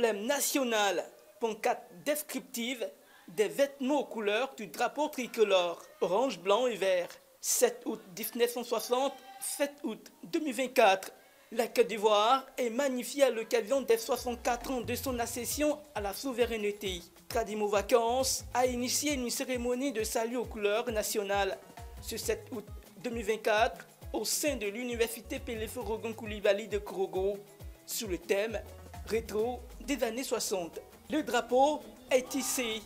emblème national, pancarte descriptive des vêtements aux couleurs du drapeau tricolore, orange, blanc et vert. 7 août 1960, 7 août 2024. La Côte d'Ivoire est magnifiée à l'occasion des 64 ans de son accession à la souveraineté. Tradimo Vacances a initié une cérémonie de salut aux couleurs nationales ce 7 août 2024 au sein de l'université Péléphorogon Koulibaly de Korogo sous le thème rétro des années 60. Le drapeau est tissé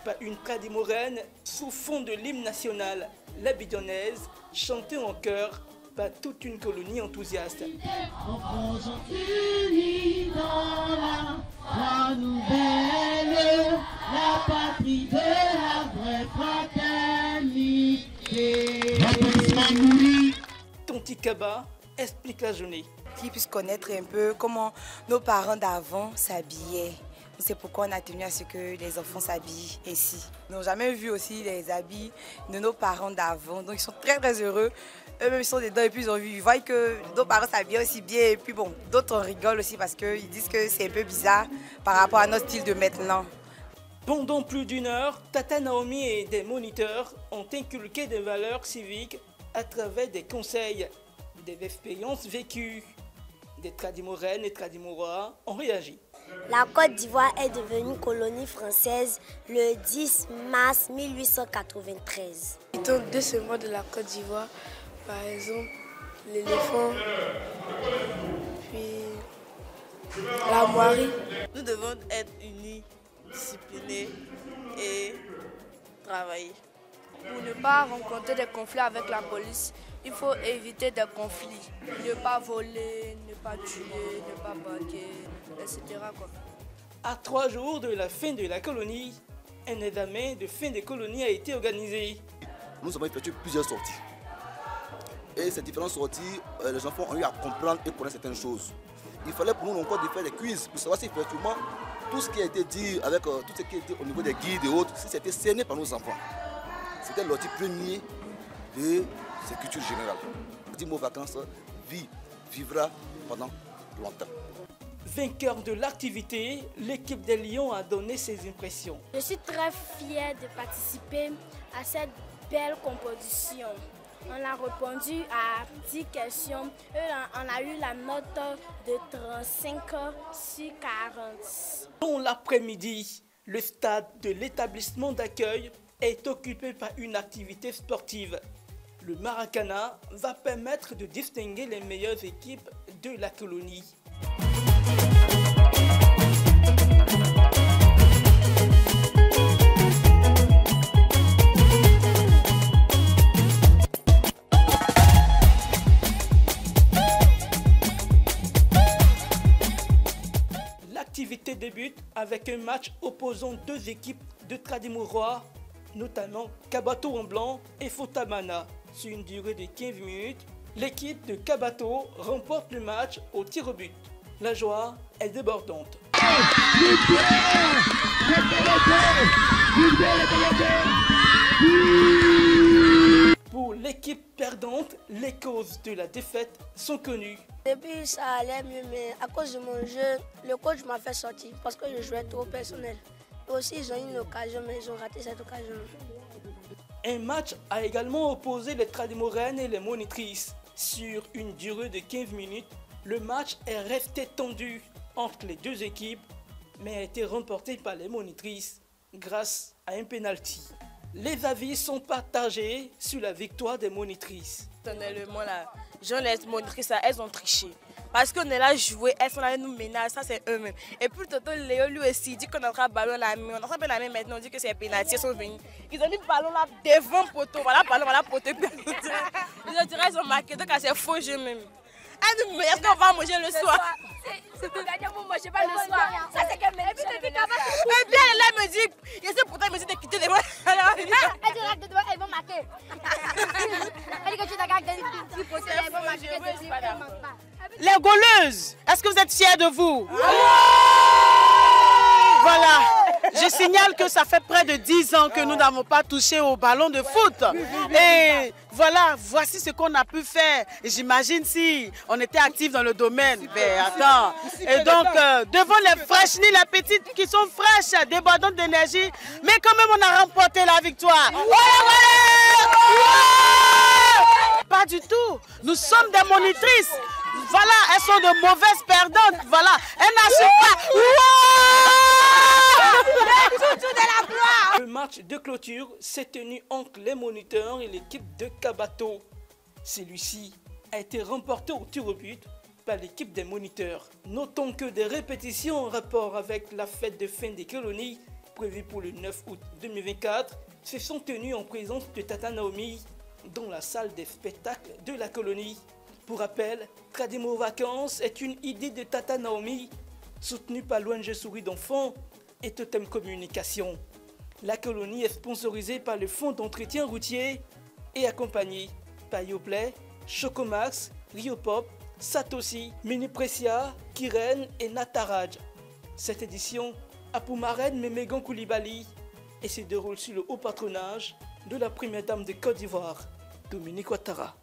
par une Tradimoraine sous fond de l'hymne national, l'abidjanaise, chantée en chœur par toute une colonie enthousiaste. La nouvelle, la patrie de la vraie fraternité. Tonti Kaba explique la journée. Qu'ils puissent connaître un peu comment nos parents d'avant s'habillaient. C'est pourquoi on a tenu à ce que les enfants s'habillent ainsi. Ils n'ont jamais vu aussi les habits de nos parents d'avant. Donc ils sont très très heureux. Eux-mêmes ils sont dedans et puis ils voient que nos parents s'habillent aussi bien. Et puis bon, d'autres rigolent aussi parce qu'ils disent que c'est un peu bizarre par rapport à notre style de maintenant. Pendant plus d'une heure, Tata Naomi et des moniteurs ont inculqué des valeurs civiques à travers des conseils, des expériences vécues. Des Tradimoraines et Tradimorois ont réagi. La Côte d'Ivoire est devenue colonie française le 10 mars 1893. Étant deux symboles de la Côte d'Ivoire, par exemple l'éléphant, puis la moirie. Nous devons être unis, disciplinés et travailler. Pour ne pas rencontrer des conflits avec la police, il faut éviter des conflits. Ne pas voler, ne pas tuer, ne pas braquer, etc. À 3 jours de la fin de la colonie, un examen de fin de colonie a été organisé. Nous avons effectué plusieurs sorties. Et ces différentes sorties, les enfants ont eu à comprendre et connaître certaines choses. Il fallait pour nous encore de faire des quiz pour savoir si effectivement tout ce qui a été dit avec tout ce qui a été au niveau des guides et autres, si c'était cerné par nos enfants. C'était l'outil premier de cette culture générale. Tradimo Vacances vivra pendant longtemps. Vainqueur de l'activité, l'équipe des Lions a donné ses impressions. Je suis très fière de participer à cette belle composition. On a répondu à 10 questions et on a eu la note de 35 sur 40. Dans l'après-midi, le stade de l'établissement d'accueil est occupé par une activité sportive. Le Maracana va permettre de distinguer les meilleures équipes de la colonie. L'activité débute avec un match opposant deux équipes de Tradimorois, notamment Kabato en blanc et Fotamana. Sur une durée de 15 minutes, l'équipe de Kabato remporte le match au tir au but. La joie est débordante. Pour l'équipe perdante, les causes de la défaite sont connues. Depuis ça allait mieux, mais à cause de mon jeu, le coach m'a fait sortir parce que je jouais trop personnel. Et aussi ils ont eu une occasion, mais ils ont raté cette occasion. Un match a également opposé les Tradimoraines et les monitrices. Sur une durée de 15 minutes, le match est resté tendu entre les deux équipes, mais a été remporté par les monitrices grâce à un penalty. Les avis sont partagés sur la victoire des monitrices. Personnellement, les monitrices, elles ont triché. Parce qu'on est là à jouer, elles sont là, elles nous menacent, ça c'est eux-mêmes. Et puis Toto Léo lui aussi dit qu'on a un ballon la main, on a pas la main maintenant, on dit que c'est pénalty, ils sont venus. Ils ont mis le ballon là devant poteau, voilà ballon, voilà poteau. Ils dirais ils ont marqué, donc c'est faux jeu même. Elles nous menacent qu'on va manger le soir. C'est pour gagner, vous ne mangez pas le soir. Ça c'est qu'elle me dit. Et puis elle me dit, je sais pourtant elle me dit de quitter les mains. Elle dit elles vont marquer. Elle dit que tu t'as gagné, elles vont marquer. Les gauleuses, est-ce que vous êtes fiers de vous? Voilà, je suis signale que ça fait près de 10 ans que nous n'avons pas touché au ballon de foot. Et voilà, voici ce qu'on a pu faire. J'imagine si on était actif dans le domaine. Mais attends. Et donc, devant les fraîches, ni les petites qui sont fraîches, débordantes d'énergie, mais quand même on a remporté la victoire. Pas du tout. Nous sommes des monitrices. Voilà, elles sont de mauvaises perdantes. Voilà, elles n'assurent pas. Le match de clôture s'est tenu entre les moniteurs et l'équipe de Kabato. Celui-ci a été remporté au tir au but par l'équipe des moniteurs. Notons que des répétitions en rapport avec la fête de fin des colonies, prévue pour le 9 août 2024, se sont tenues en présence de Tata Naomi dans la salle des spectacles de la colonie. Pour rappel, Trademo Vacances est une idée de Tata Naomi, soutenue par l'ONG Souris d'enfants et Totem Communication. La colonie est sponsorisée par le Fonds d'entretien routier et accompagnée par Yoplay, Chocomax, Riopop, Satoshi, Miniprecia, Kiren et Nataraj. Cette édition a pour marraine Mémégan Koulibaly et se déroule sous le haut patronage de la première dame de Côte d'Ivoire, Dominique Ouattara.